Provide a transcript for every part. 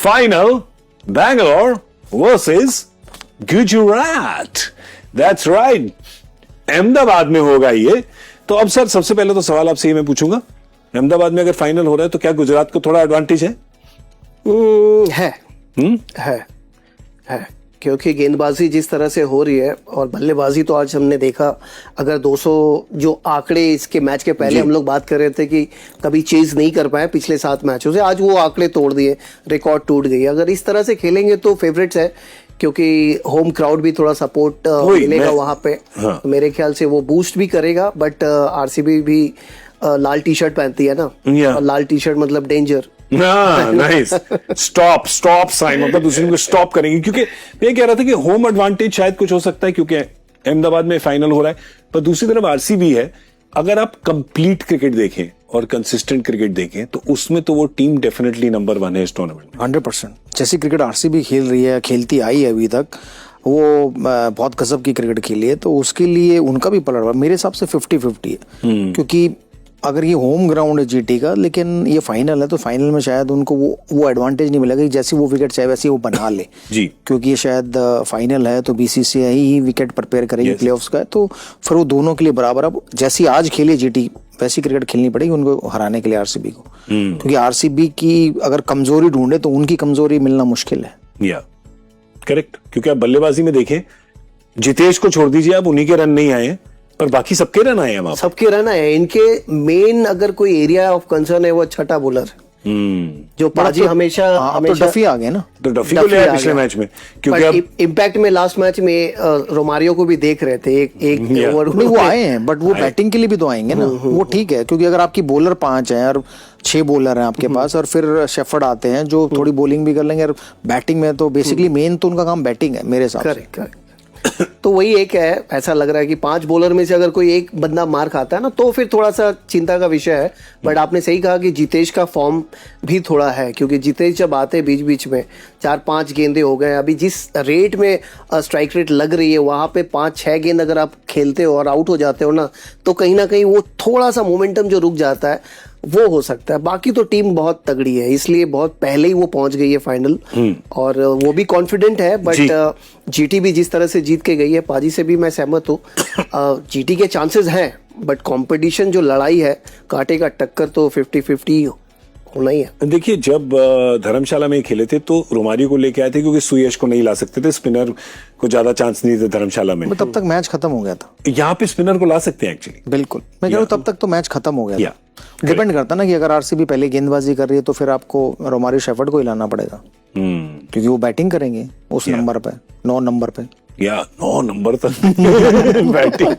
final Bangalore versus Gujarat. That's right. Ahmedabad में होगा ये. तो अब सर सबसे पहले तो सवाल आपसे ये मैं पूछूंगा, अहमदाबाद में अगर फाइनल हो रहा है तो क्या गुजरात को थोड़ा एडवांटेज है? है क्योंकि गेंदबाजी जिस तरह से हो रही है और बल्लेबाजी तो आज हमने देखा, अगर 200 जो आंकड़े इसके मैच के पहले हम लोग बात कर रहे थे कि कभी चेज नहीं कर पाए पिछले 7 मैचों से, आज वो आंकड़े तोड़ दिए, रिकॉर्ड टूट गई. अगर इस तरह से खेलेंगे तो फेवरेट्स है, क्योंकि होम क्राउड भी थोड़ा सपोर्ट मिलेगा वहां पे. हाँ. मेरे ख्याल से वो बूस्ट भी करेगा. बट आरसीबी भी लाल टी शर्ट पहनती है ना, और लाल टी शर्ट मतलब डेंजर. नाइस. स्टॉप साइन, मतलब दूसरे को स्टॉप करेंगे. क्योंकि मैं कह रहा था कि होम एडवांटेज शायद कुछ हो सकता है क्योंकि अहमदाबाद में फाइनल हो रहा है, पर दूसरी तरफ आरसीबी है. अगर आप कंप्लीट क्रिकेट देखें और कंसिस्टेंट क्रिकेट देखें तो उसमें तो वो टीम डेफिनेटली नंबर 1 है इस टूर्नामेंट में. 100%. जैसी क्रिकेट आरसीबी खेल रही है, खेलती आई है अभी तक, वो बहुत गजब की क्रिकेट खेली है. तो उसके लिए उनका भी पलट मेरे हिसाब से 50-50 है. क्योंकि अगर ये होम ग्राउंड है जीटी का, लेकिन ये फाइनल है, तो फाइनल में शायद उनको वो एडवांटेज नहीं मिलेगा कि जैसी वो विकेट चाहे वैसी वो बना ले जी. क्योंकि ये शायद फाइनल है तो बीसीसीआई ही विकेट प्रिपेयर करेगी प्लेऑफ्स का, तो फिर वो दोनों के लिए बराबर. अब जैसी आज खेली जीटी वैसी क्रिकेट खेलनी पड़ेगी उनको हराने के लिए आरसीबी को. क्योंकि आरसीबी की अगर कमजोरी ढूंढे तो उनकी कमजोरी मिलना मुश्किल है. या करेक्ट. क्योंकि आप बल्लेबाजी में देखें, जितेश को छोड़ दीजिए, आप उन्हीं के रन नहीं आए पर बाकी सबके रन आए हैं. सबके रन आए. इनके मेन अगर कोई एरिया ऑफ कंसर्न है वो छठा बॉलर जो पाजी हमेशा तो डफी आ गए ना, तो डफी को ले आए पिछले मैच में. क्योंकि अब इम्पैक्ट में लास्ट मैच में रोमारियो को भी देख रहे थे एक ओवर में वो आए हैं, बट वो बैटिंग के लिए भी तो आएंगे ना. वो ठीक है, क्योंकि अगर आपकी बॉलर 5 हैं और 6 बॉलर हैं आपके पास, और फिर शेफर्ड आते हैं जो थोड़ी बॉलिंग भी कर लेंगे, और बैटिंग में तो बेसिकली मेन तो उनका काम बैटिंग है मेरे हिसाब से. तो वही एक है, ऐसा लग रहा है कि 5 बॉलर में से अगर कोई एक बंदा मार खाता है ना तो फिर थोड़ा सा चिंता का विषय है. बट आपने सही कहा कि जितेश का फॉर्म भी थोड़ा है, क्योंकि जितेश जब आते बीच बीच में 4-5 गेंदे हो गए. अभी जिस रेट में स्ट्राइक रेट लग रही है वहां पे 5-6 गेंद अगर आप खेलते हो और आउट हो जाते हो ना, तो कहीं ना कहीं वो थोड़ा सा मोमेंटम जो रुक जाता है वो हो सकता है. बाकी तो टीम बहुत तगड़ी है, इसलिए बहुत पहले ही वो पहुंच गई है फाइनल, और वो भी कॉन्फिडेंट है. बट जीटी भी जिस तरह से जीत के गई है, पाजी से भी मैं सहमत हूँ. जीटी के चांसेस हैं, बट कंपटीशन जो लड़ाई है, कांटे का टक्कर तो 50-50 होना ही है. देखिए, जब धर्मशाला में खेले थे तो रोमारियो को लेके आए थे क्योंकि सुयश को नहीं ला सकते थे, स्पिनर को ज्यादा चांस नहीं थे धर्मशाला में. तब तक मैच खत्म हो गया था. यहाँ पे स्पिनर को ला सकते हैं एक्चुअली. बिल्कुल, मैं कह रहा हूँ तब तक तो मैच खत्म हो गया था. डिपेंड करता ना कि अगर आरसीबी पहले गेंदबाजी कर रही है तो फिर आपको रोमारियो शेफर्ड को ही लाना पड़ेगा, क्योंकि वो बैटिंग करेंगे उस नंबर पे, 9 नंबर पे. 9 नंबर तक बैटिंग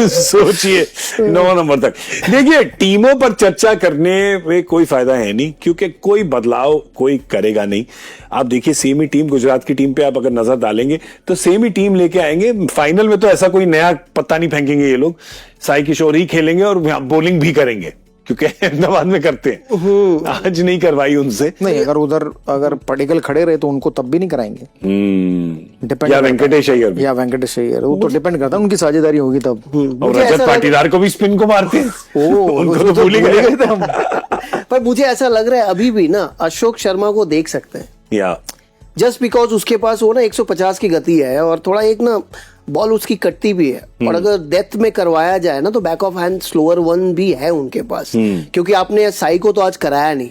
सोचिए, 9 नंबर तक. देखिए, टीमों पर चर्चा करने में कोई फायदा है नहीं, क्योंकि कोई बदलाव कोई करेगा नहीं. आप देखिए, सेम ही टीम, गुजरात की टीम पे आप अगर नजर डालेंगे तो सेम ही टीम लेके आएंगे फाइनल में. तो ऐसा कोई नया पत्ता नहीं फेंकेंगे ये लोग. साई किशोर ही खेलेंगे और बॉलिंग भी करेंगे, क्योंकि अहमदाबाद में करते हैं. आज नहीं करवाई उनसे. नहीं, अगर पडिक्कल खड़े रहे तो उनको तब भी नहीं कराएंगे. डिपेंड, या वेंकटेश अय्यर, वो तो डिपेंड करता है, उनकी साझेदारी होगी तब. और रजत पाटीदार को भी स्पिन को मारते हैं. उनको तो भूल ही गए थे हम. पर मुझे ऐसा लग रहा है अभी भी ना अशोक शर्मा को देख सकते हैं, या जस्ट बिकॉज उसके पास वो ना 150 की गति है और थोड़ा एक ना बॉल उसकी कटती भी है. और अगर डेथ में करवाया जाए ना तो बैक ऑफ हैंड स्लोअर 1 भी है उनके पास. क्योंकि आपने साई को तो आज कराया नहीं,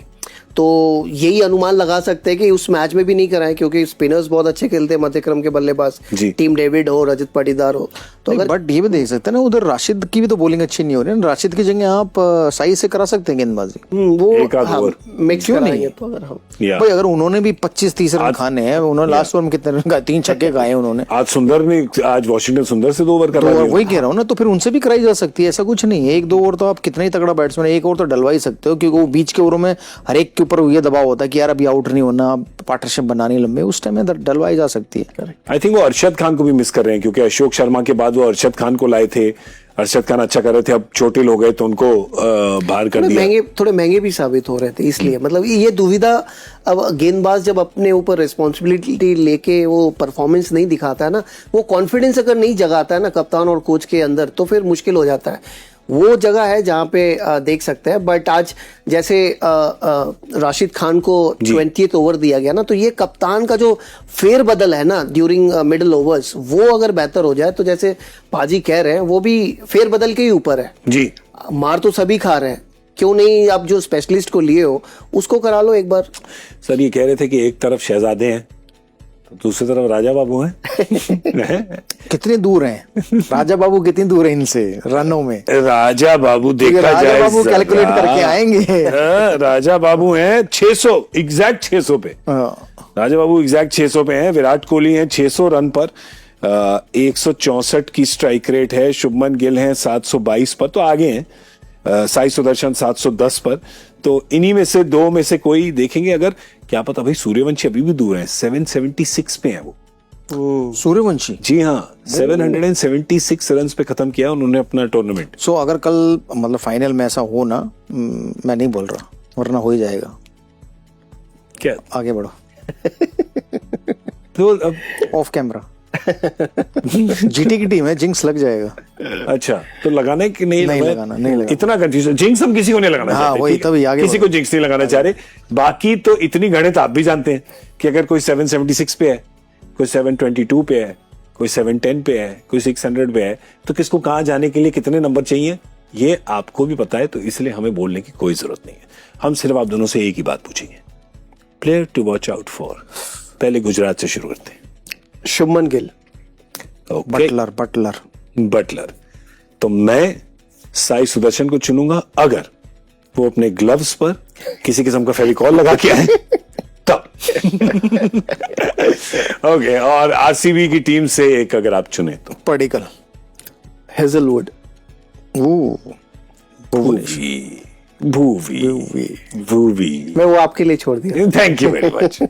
तो यही अनुमान लगा सकते हैं कि उस मैच में भी नहीं कराए, क्योंकि स्पिनर्स बहुत अच्छे खेलते हैं मध्य क्रम के बल्लेबाज, टीम डेविड हो, रजत पाटीदार हो. तो अगर बट ये भी देख सकते हैं ना, उधर राशिद की भी तो बॉलिंग अच्छी नहीं हो रही है. राशिद की जगह आप साई से करा सकते हैं गेंदबाजी. वो मिक्स क्यों नहीं, तो अगर हम भाई अगर उन्होंने भी 25-30 रन खाने हैं, उन्होंने लास्ट ओवर में कितने रन, 3 छक्के खाए उन्होंने. आज वॉशिंगटन सुंदर से 2 ओवर करवा दिया. वही कह रहा हूँ ना, तो फिर उनसे भी कराई जा सकती है. ऐसा कुछ नहीं है, 1-2 ओवर तो आप कितना ही तगड़ा बैट्समैन, 1 ओवर तो डलवा ही सकते हो, क्योंकि वो बीच के ओवरों में हर एक के ऊपर ये दबाव होता है कि यार अभी आउट नहीं होना, पार्टनरशिप बनानी लंबे, उस टाइम में डलवाई जा सकती है. आई थिंक वो अरशद खान को भी मिस कर रहे हैं, क्योंकि अशोक शर्मा के बाद वो अरशद खान को लाए थे. अरशद खान अच्छा कर रहे थे, अब चोटिल हो गए तो उनको बाहर कर दिया. थोड़े महंगे भी साबित हो रहे थे, इसलिए मतलब ये दुविधा. अब गेंदबाज जब अपने ऊपर रिस्पॉन्सिबिलिटी लेके वो परफॉर्मेंस नहीं दिखाता है ना, वो कॉन्फिडेंस अगर नहीं जगाता है ना कप्तान और कोच के अंदर, तो फिर मुश्किल हो जाता है. वो जगह है जहाँ पे देख सकते हैं। बट आज जैसे राशिद खान को 20th ओवर दिया गया ना, तो ये कप्तान का जो फेर बदल है ना ड्यूरिंग मिडिल ओवर्स, वो अगर बेहतर हो जाए तो जैसे पाजी कह रहे हैं वो भी फेर बदल के ही ऊपर है जी। मार तो सभी खा रहे हैं, क्यों नहीं आप जो स्पेशलिस्ट को लिए हो उसको करा लो एक बार। सर ये कह रहे थे कि एक तरफ शहजादे हैं तो दूसरी तरफ राजा बाबू हैं। कितने दूर हैं राजा बाबू, कितनी दूर है इनसे रनों में? राजा बाबू देखा राजा जाए बाबू जरा। कैलकुलेट करके आएंगे। हाँ, राजा बाबू हैं 600 एग्जैक्ट 600 पे। राजा बाबू एग्जैक्ट 600 पे हैं। विराट कोहली हैं 600 रन पर, 164 की स्ट्राइक रेट है। शुभमन गिल हैं 722 पर, तो आगे हैं। साई सुदर्शन 710 पर। तो इन्हीं में से दो में से कोई देखेंगे अगर, क्या पता भाई सूर्यवंशी अभी भी दूर है, 776 पे है वो। सूर्यवंशी, जी हाँ, 776 रन पे खत्म किया उन्होंने अपना टूर्नामेंट। सो अगर कल मतलब फाइनल में ऐसा हो ना, मैं नहीं बोल रहा, वरना हो ही जाएगा। क्या आगे बढ़ो। तो अब ऑफ कैमरा। जीटी की टीम है, जिंक्स लग जाएगा। अच्छा, तो लगाना है कि नहीं लगाना, नहीं लगाना। इतना कंफ्यूजन, जिंक्स हम किसी को नहीं लगाना हाँ, चाहते। वही तभी आगे किसी को जिंक्स नहीं लगाना चाह रहे। बाकी तो इतनी गणित आप भी जानते हैं कि अगर कोई 776 पे है, कोई 722 पे है, कोई 710 पे है, कोई 600 पे है, तो किसको कहां जाने के लिए कितने नंबर चाहिए ये आपको भी पता है। तो इसलिए हमें बोलने की कोई जरूरत नहीं है। हम सिर्फ आप दोनों से एक ही बात पूछेंगे, player to watch out for. पहले गुजरात से शुरू करते हैं। शुभमन गिल। Okay, Buttler. तो मैं साई सुदर्शन को चुनूंगा अगर वो अपने ग्लव्स पर किसी किस्म का फेविकॉल लगा के आए तब। ओके, और आरसीबी की टीम से एक अगर आप चुने तो पर्टिकल। हेजलवुड। भूवी। मैं वो आपके लिए छोड़ दिया। Thank you very much.